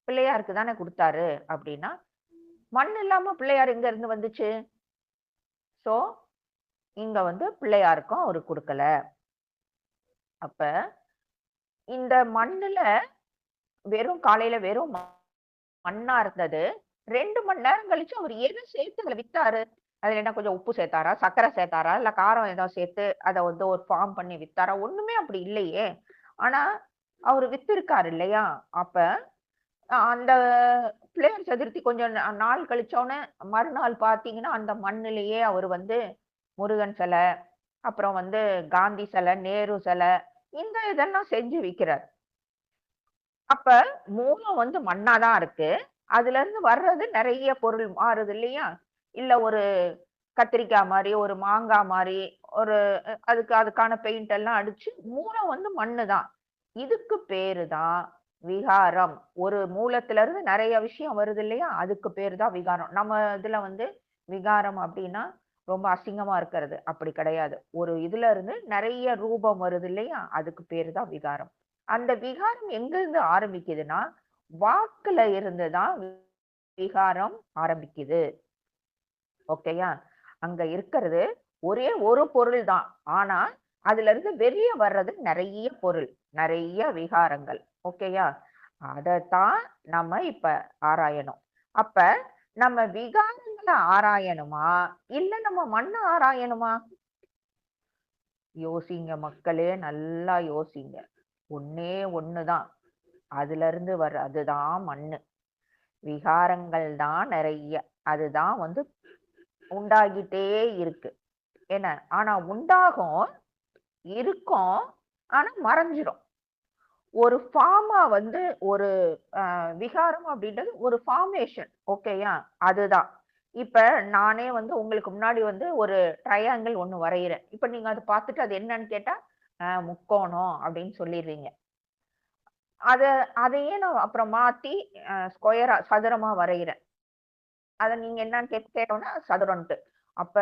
Speaker 1: பிள்ளையாருக்கு தானே குடுத்தாரு அப்டின்னா, மண் இல்லாம பிள்ளையார் எங்க இருந்து வந்துச்சு? சோ இங்க வந்து பிள்ளையாருக்கும் அவரு கொடுக்கல. அப்ப இந்த மண்ணுல வெறும் காலையில வெறும் மண்ணா இருந்தது. 2 மணி நேரம் கழிச்சு அவரு எத சேர்த்து அதுல வித்தாரு? அதுல என்ன கொஞ்சம் உப்பு சேர்த்தாரா? சர்க்கரை சேர்த்தாரா? இல்ல காரம் ஏதாவது சேர்த்து அத வந்து ஒரு ஃபார்ம் பண்ணி வித்தாரா? ஒண்ணுமே அப்படி இல்லையே! ஆனா, அவரு வித்திருக்காரு இல்லையா? அப்ப அந்த பிள்ளையார் சதுர்த்தி கொஞ்சம் நாள் கழிச்சோனே, மறுநாள் பார்த்தீங்கன்னா, அந்த மண்ணுலயே அவரு வந்து முருகன் சிலை, அப்புறம் வந்து காந்தி சிலை, நேரு சிலை, இந்த இதெல்லாம் செஞ்சு விக்கிறார். அப்ப மூலம் வந்து மண்ணா தான் இருக்கு. அதுலருந்து வர்றது நெறைய பொருள் மாறுது இல்லையா? இல்ல ஒரு கத்திரிக்காய் மாரி, ஒரு மாங்கா மாரி, ஒரு அதுக்கான பெயிண்ட் எல்லாம் அடிச்சு, மூலம் வந்து மண்ணு தான். இதுக்கு பேரு தான் விகாரம். ஒரு மூலத்துல இருந்து நெறைய விஷயம் வருது இல்லையா? அதுக்கு பேரு தான் விகாரம். நம்ம இதுல வந்து விகாரம் அப்டின்னா, ரொம்ப அசிங்கமா இருக்கிறது. அப்படி கிடையாது. ஒரு இதுல இருந்து நெறைய ரூபம் வருது இல்லையா? அதுக்கு பேரு தான் விகாரம். அந்த விகாரம் எங்கிருந்து ஆரம்பிக்குதுன்னா, வாக்குல இருந்து தான் விகாரம் ஆரம்பிக்குது. ஓகேயா? அங்க இருக்கிறது ஒரே ஒரு பொருள் தான். ஆனா, அதுல இருந்து வெளிய வர்றது நெறைய பொருள். நெறைய விகாரங்கள். ஓகேயா? அதத்தான் நம்ம இப்ப ஆராயணும். அப்ப நம்ம விகாரங்கள ஆராயணுமா? இல்ல நம்ம மண்ண ஆராயணுமா? யோசிங்க மக்களே! நல்லா யோசிங்க. ஒண்ணே ஒண்ணு தான். அதிலிருந்து அதுதான் மண்ணு. விகாரங்கள் தான் நெறைய. அதுதான் வந்து உண்டாகிட்டே இருக்கு. என்ன? ஆனா உண்டாகும், இருக்கும், ஆனா மறைஞ்சிரும். ஒரு ஃபார்மா வந்து ஒரு விகாரம் அப்படின்றது ஒரு ஃபார்மேஷன். ஓகேயா? அதுதான். இப்ப நானே வந்து உங்களுக்கு முன்னாடி வந்து ஒரு ட்ரையாங்கிள் ஒண்ணு வரையிறேன். இப்ப நீங்க அத பார்த்துட்டு அது என்னன்னு கேட்டா, முக்கோணம் அப்படின்னு சொல்லிடுறீங்க. அத அதையே நான் அப்புறம் மாத்தி ஸ்கொயரா சதுரமா வரையிறேன். அத நீங்க என்னன்னு கேட்டோம்னா சதுரம்ன்ட்டு. அப்ப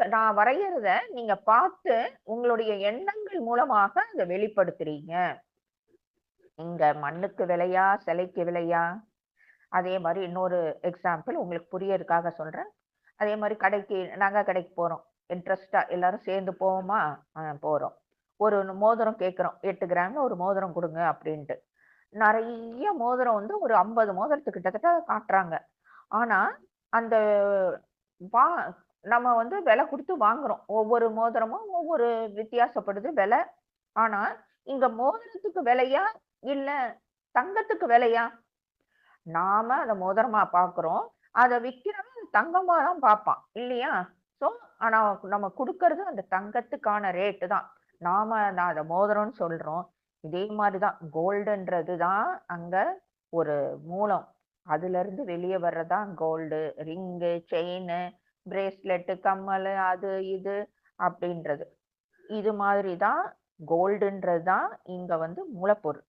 Speaker 1: நான் வரையறத நீங்க பார்த்து உங்களுடைய எண்ணங்கள் மூலமாக அத வெளிப்படுத்துறீங்க. இங்க மண்ணுக்கு விலையா? சிலைக்கு விலையா? அதே மாரி இன்னொரு எக்ஸாம்பிள் உங்களுக்கு புரியறதுக்காக சொல்றேன். அதே மாரி நகை கடைக்கு போறோம். இன்ட்ரெஸ்ட்டா எல்லாரும் சேர்ந்து போவோமா? போறோம். ஒரு மோதிரம் கேட்கிறோம். 8 கிராம்ல ஒரு மோதிரம் குடுங்க அப்டின்ட்டு. நெறைய மோதிரம் வந்து ஒரு 50 மோதிரத்துக்கு கிட்டத்தட்ட காட்டுறாங்க. ஆனா, அந்த வா நம்ம வந்து விலை குடுத்து வாங்குறோம். ஒவ்வொரு மோதிரமும் ஒவ்வொரு வித்தியாசப்படுது விலை. ஆனா, இங்க மோதிரத்துக்கு விலையா? இல்ல தங்கத்துக்கு விலையா? நாம அத மோதிரமா பார்க்கிறோம். அத விக்கிறவன் தங்கமா தான் பார்ப்பான். இல்லையா? சோ, ஆனா நம்ம குடுக்கறது அந்த தங்கத்துக்கான ரேட்டு தான். நான் அத மோதிரம்னு சொல்றோம். இதே மாரி தான் கோல்டுன்றது தான் அங்க ஒரு மூலம். அதிலிருந்து வெளிய வர்றது தான் கோல்டு, ரிங்கு, செயினு, பிரேஸ்லெட், கம்மலு, அது இது அப்படின்றது. இது மாதிரி தான் கோல்டுன்றது தான் இங்க வந்து மூலப்பொருள்.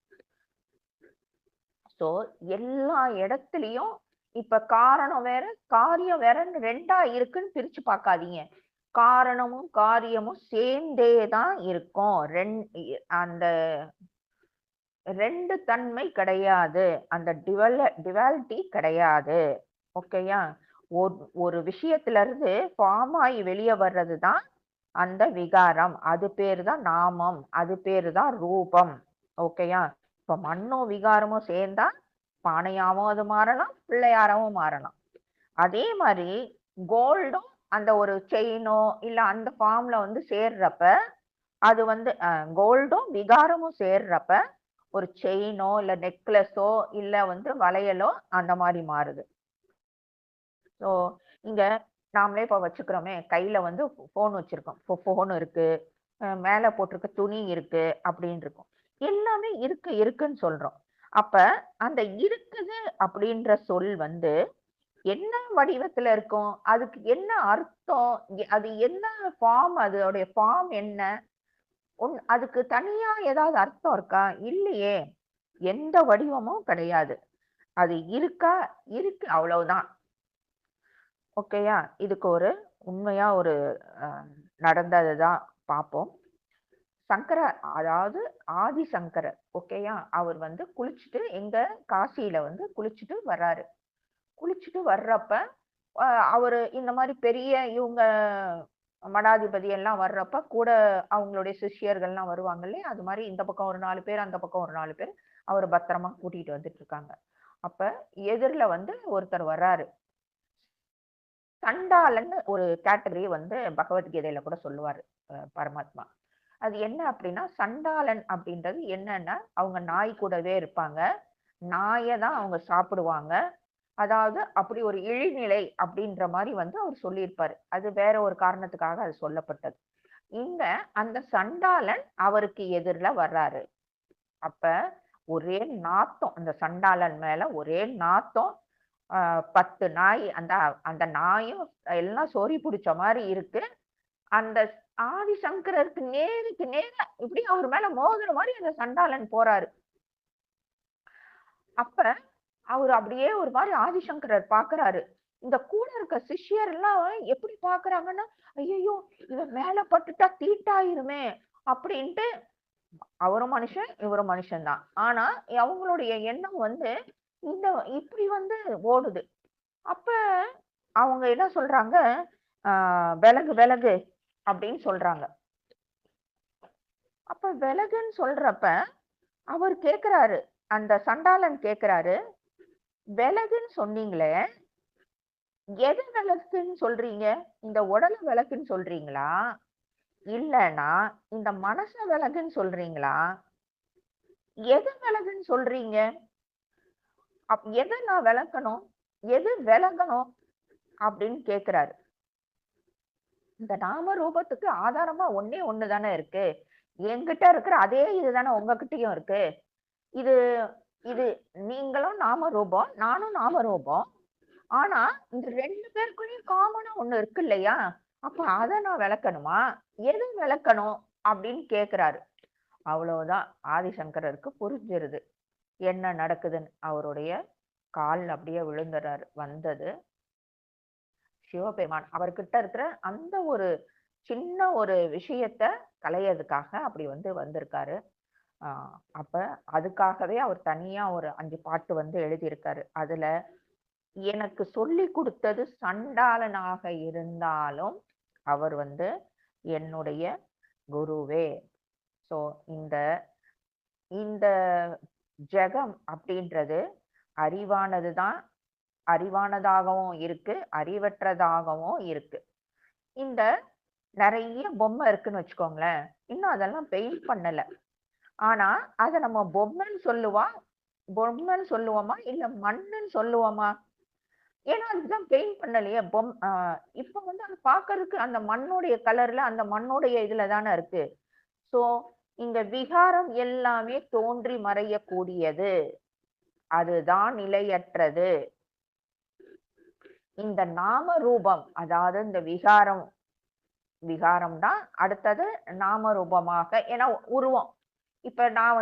Speaker 1: சோ எல்லா இடத்துலயும் இப்ப காரணம் வேற, காரியம் வேறன்னு 2ஆ இருக்குன்னு பிரிச்சு பார்க்காதீங்க. காரணமும், காரியமும் சேர்ந்தே தான் இருக்கும். அந்த 2 தன்மை கிடையாது. அந்த டுவாலிட்டி கிடையாது. ஓகேயா? ஒரு விஷயத்துல இருந்து ஃபார்ம் ஆயி வெளிய வர்றது தான் அந்த விகாரம். அது பேரு தான் நாமம். அது பேரு தான் ரூபம். ஓகேயா? இப்ப மண்ணும் விகாரமும் சேர்ந்தா பானையாவும் அது மாறலாம், பிள்ளையாராவும் மாறலாம். அதே மாரி கோல்டும் அந்த ஒரு செயினோ இல்ல அந்த ஃபார்ம்ல வந்து சேர்றப்ப, அது வந்து கோல்டும் விகாரமும் சேர்றப்ப, ஒரு செயினோ இல்ல நெக்லஸோ இல்ல வந்து வளையலோ அந்த மாரி மாறுது. ஸோ இங்க நாமளே இப்ப வச்சுக்கிறோமே, கையில வந்து ஃபோன் வச்சிருக்கோம். ஃபோன் இருக்கு. மேல போட்டிருக்க துணி இருக்கு அப்படின்னு இருக்கும். எல்லாமே இருக்குன்னு சொல்றோம். அப்ப அந்த இருக்குது அப்படின்ற சொல் வந்து என்ன வடிவத்துல இருக்கும்? அதுக்கு என்ன அர்த்தம்? அது என்ன ஃபார்ம்? அதோடைய ஃபார்ம் என்ன? அதுக்கு தனியா ஏதாவது அர்த்தம் இருக்கா? இல்லையே. எந்த வடிவமும் கிடையாது. அது இருக்கா? இருக்கு அவ்வளவுதான். ஓகேயா? இதுக்கு ஒரு உண்மையா ஒரு அ நடந்தத தான் பார்ப்போம். அதாவது ஆதிசங்கரர் ஓகேயா? அவர் வந்து குளிச்சுட்டு எங்க காசியில வந்து குளிச்சுட்டு வர்றாரு. குளிச்சுட்டு வர்றப்ப அவரு இந்த மாதிரி பெரிய இவங்க மடாதிபதி எல்லாம் வர்றப்ப கூட அவங்களுடைய சிஷ்யர்கள்லாம் வருவாங்க இல்லையா, அது மாதிரி இந்த பக்கம் ஒரு 4 பேர், அந்த பக்கம் ஒரு 4 பேர் அவர் பத்திரமா கூட்டிட்டு வந்துட்டு இருக்காங்க. அப்ப எதிரில வந்து ஒருத்தர் வர்றாரு. சண்டாளன்னு ஒரு கேட்டகரி வந்து பகவத்கீதையில கூட சொல்லுவாரு பரமாத்மா. அது என்ன அப்படின்னா, சண்டாளன் அப்படின்றது என்னன்னா, அவங்க நாய் கூடவே இருப்பாங்க. நாயை தான் அவங்க சாப்பிடுவாங்க. அதாவது அப்படி ஒரு இழிநிலை அப்படின்ற மாதிரி வந்து அவர் சொல்லியிருப்பாரு. அது வேற ஒரு காரணத்துக்காக அது சொல்லப்பட்டது. இங்க அந்த சண்டாளன் அவருக்கு எதிரில வர்றாரு. அப்ப ஒரே நாத்தம், அந்த சண்டாளன் மேல ஒரே நாத்தம். 10 நாய், அந்த அந்த நாயும் எல்லாம் சொறி புடிச்ச மாதிரி இருக்கு. அந்த ஆதிசங்கரருக்கு நேருக்கு நேரா இப்படி அவர் மேல மோதுற மாதிரி அந்த சண்டாளன் போறாரு. அப்ப அவரு அப்படியே ஒரு மாதிரி ஆதிசங்கரர் பாக்குறாரு. இந்த கூட இருக்க சிஷ்யர் எல்லாம் எப்படி பாக்குறாங்கன்னா, ஐயோ இவன் மேல பட்டுட்டா தீட்டாயிருமே அப்படின்ட்டு. அவரும் மனுஷன், இவரும் மனுஷன்தான். ஆனா அவங்களுடைய எண்ணம் வந்து இந்த இப்படி வந்து ஓடுது. அப்ப அவங்க என்ன சொல்றாங்க, விலகு விலகு அப்படின்னு சொல்றாங்க. அப்ப விலகுன்னு சொல்றப்ப அவர் கேக்குறாரு, அந்த சண்டாளன் கேக்குறாரு, விலகுன்னு சொன்னீங்களே, எது விளக்குன்னு சொல்றீங்க? இந்த உடல விளக்குன்னு சொல்றீங்களா, இல்லனா இந்த மனச விலகுன்னு சொல்றீங்களா, எது விலகுன்னு சொல்றீங்க? எதை நான் விளக்கணும், எது விலகணும் அப்படின்னு கேக்குறாரு. இந்த நாம ரூபத்துக்கு ஆதாரமா ஒண்ணே ஒண்ணுதானே இருக்கு. என்கிட்ட இருக்கிற அதே இதுதானே உங்ககிட்டயும் இருக்கு. இது இது நீங்களும் நாம ரூபம், நானும் நாம ரூபம். ஆனா இந்த 2 பேருக்குள்ளயும் காமனா ஒண்ணு இருக்கு இல்லையா? அப்ப அத நான் விளக்கணுமா? எது விளக்கணும் அப்படின்னு கேக்குறாரு. அவ்வளவுதான், ஆதிசங்கரருக்கு புரிஞ்சிருது என்ன நடக்குதுன்னு. அவருடைய கால் அப்படியே விழுந்துறாரு. வந்தது சிவபெருமான். அவர்கிட்ட இருக்கிற அந்த ஒரு சின்ன ஒரு விஷயத்த களையறதுக்காக அப்படி வந்து வந்திருக்காரு. அப்ப அதுக்காகவே அவர் தனியா ஒரு 5 பாட்டு வந்து எழுதியிருக்காரு. அதுல எனக்கு சொல்லி கொடுத்தது சண்டாளனாக இருந்தாலும் அவர் வந்து என்னுடைய குருவே. சோ இந்த இந்த ஜெகம் அப்படின்றது அறிவானதுதான், அறிவானதாகவும் இருக்கு, அறிவற்றதாகவும் இருக்கு. இந்த நிறைய பொம்மை இருக்குன்னு வச்சுக்கோங்களேன், இன்னும் அதெல்லாம் பெயிண்ட் பண்ணல. ஆனா அத நம்ம பொம்மைன்னு சொல்லுவோமா இல்ல மண்ணுன்னு சொல்லுவோமா? ஏன்னா அதுதான் பெயிண்ட் பண்ணலையே. இப்ப வந்து அது பாக்குறதுக்கு அந்த மண்ணுடைய கலர்ல, அந்த மண்ணுடைய இதுல தானே இருக்கு. சோ இங்க விகாரம் எல்லாமே தோன்றி மறையக்கூடியது, அதுதான் நிலையற்றது. இந்த நாம ரூபம், அதாவது இந்த விகாரம் தான் அடுத்தது நாம ரூபமாக. ஏன்னா உருவம், இப்ப நான்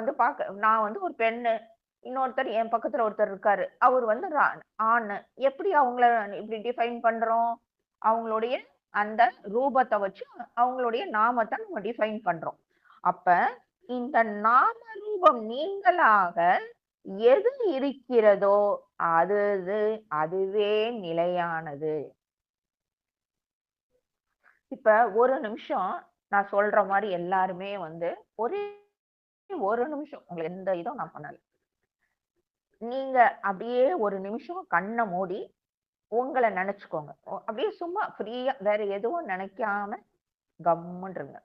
Speaker 1: வந்து ஒரு பெண்ணு, இன்னொருத்தர் என் பக்கத்துல ஒருத்தர் இருக்காரு, அவர் வந்து ஆண். எப்படி அவங்கள இப்படி டிஃபைன் பண்றோம்? அவங்களுடைய அந்த ரூபத்தை வச்சு அவங்களுடைய நாமத்தை நம்ம டிஃபைன் பண்றோம். அப்ப இந்த நாம ரூபம் நீங்களாக எது இருக்கிறதோ அதுவே நிலையானது. இப்ப ஒரு நிமிஷம் நான் சொல்ற மாதிரி எல்லாருமே வந்து ஒரே ஒரு நிமிஷம், உங்களுக்கு எந்த இதுவும் நான் பண்ணல, நீங்க அப்படியே ஒரு நிமிஷம் கண்ணை மூடி உங்களை நினைச்சுக்கோங்க. அப்படியே சும்மா ஃப்ரீயா வேற எதுவும் நினைக்காம கம்முன்றுங்க.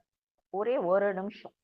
Speaker 1: ஒரே ஒரு நிமிஷம்.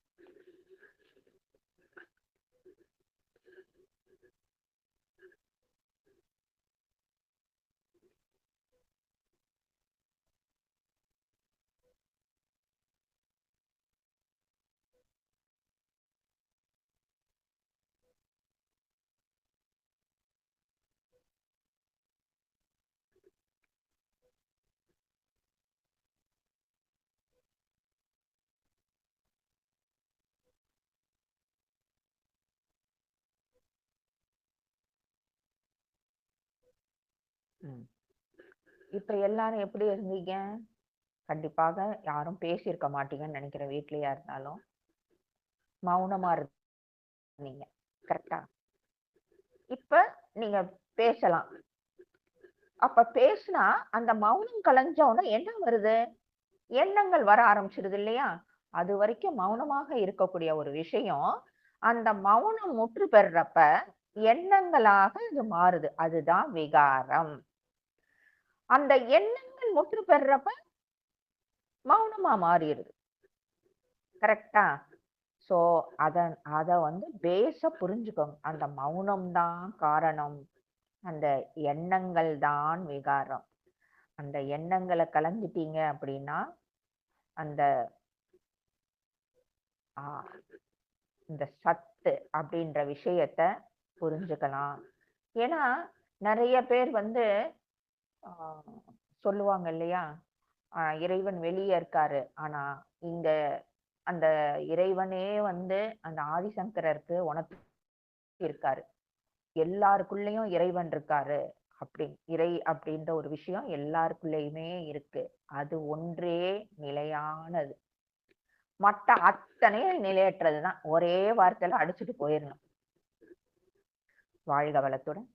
Speaker 1: இப்ப எல்லாரும் எப்படி இருந்தீங்க? கண்டிப்பாக யாரும் பேசியிருக்க மாட்டீங்கன்னு நினைக்கிறேன். வீட்லயா இருந்தாலும் மௌனமா இருந்தீங்க. கரெக்டா? இப்ப நீங்க பேசலாம். அப்ப பேசினா அந்த மௌனம் கலைஞ்ச உடனே என்ன வருது? எண்ணங்கள் வர ஆரம்பிச்சிருது இல்லையா? அது வரைக்கும் மௌனமாக இருக்கக்கூடிய ஒரு விஷயம் அந்த மௌனம் முற்று பெறுறப்ப எண்ணங்களாக இது மாறுது. அதுதான் விகாரம். அந்த எண்ணங்கள் முற்று பெறுறப்ப மௌனமா மாறிடுது. கரெக்டா? சோ அத பேஸ புரிஞ்சுக்கோங்க. அந்த மௌனம் தான் காரணம். அந்த எண்ணங்கள் தான் விகாரம். அந்த எண்ணங்களை கலந்துட்டீங்க அப்படின்னா அந்த ஆஹ் இந்த சத்து அப்படின்ற விஷயத்த புரிஞ்சுக்கலாம். ஏன்னா நிறைய பேர் ஆஹ் சொல்லுவாங்க இல்லையா, இறைவன் வெளியே இருக்காரு, ஆனா இங்க அந்த இறைவனே அந்த ஆதிசங்கரருக்கு உனக்கு இருக்காரு, எல்லாருக்குள்ளயும் இறைவன் இருக்காரு. இறை அப்படின்ற ஒரு விஷயம் எல்லாருக்குள்ளயுமே இருக்கு. அது ஒன்றே நிலையானது. மற்ற அத்தனையும் நிலையற்றதுதான். ஒரே வார்த்தையில அடிச்சுட்டு போயிடணும். வாழ்க வளத்துடன்.